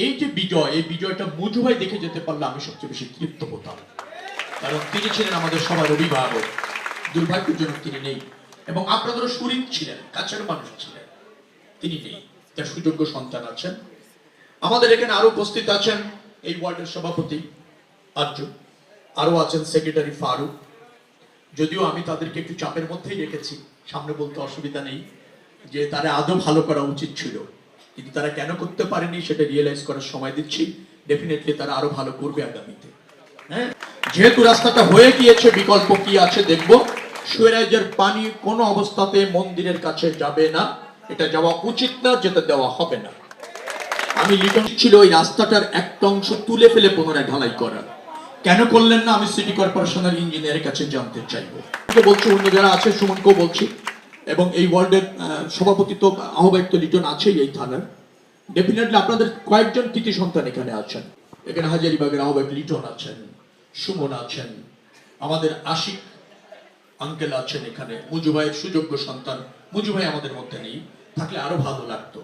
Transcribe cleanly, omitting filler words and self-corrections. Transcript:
এই যে বিজয়, এই বিজয়টা মজু ভাই দেখে যেতে পারলে আমি সবচেয়ে বেশি তৃপ্ত হতাম, কারণ তিনি ছিলেন আমাদের সবার অভিভাবক। দুর্ভাগ্যজনক তিনি নেই, এবং আপনাদেরও শরীর ছিলেন, কাছের মানুষ ছিলেন, তিনি নেই। তার সুযোগ্য সন্তান আছেন। আমাদের এখানে আরো উপস্থিত আছেন এই ওয়ার্ডের সভাপতি আরজু, আরো আছেন সেক্রেটারি ফারুক। যদিও আমি তাদেরকে একটু চাপের মধ্যেই রেখেছি, সামনে বলতে অসুবিধা নেই, যে তারা আদৌ ভালো করা উচিত ছিল, কিন্তু তারা কেন করতে পারেনি সেটা রিয়েলাইজ করার সময় দিচ্ছি। ডেফিনেটলি তারা আরো ভালো করবে আগামীতে। হ্যাঁ, যেহেতু রাস্তাটা হয়ে গিয়েছে, বিকল্প কি আছে দেখবো। সুয়েরাজের পানি কোনো অবস্থাতে মন্দিরের কাছে যাবে না, এটা যাওয়া উচিত না, যেটা দেওয়া হবে না। আমি লিটন ছিল ওই রাস্তাটার একটা অংশ তুলে ফেলে পুনরায় ঢালাই করার, কেন করলেন না আমি সিটি কর্পোরেশনের ইঞ্জিনিয়ারের কাছে জানতে চাইবো। বলছি অন্য যারা আছে, সুমনকেও বলছি, এবং এই ওয়ার্ল্ডের সভাপতি তো আহ্বায়ক তো লিটন আছেই এই থানার। ডেফিনেটলি আপনাদের কয়েকজন কৃতি সন্তান এখানে আছেন। এখানে হাজারিবাগের আহ্বায়ক লিটন আছেন, সুমন আছেন, আমাদের আশিক আঙ্কেল আছেন, এখানে মুজু ভাইয়ের সুযোগ্য সন্তান মুজু ভাই আমাদের মধ্যে নেই, থাকলে আরো ভালো লাগতো।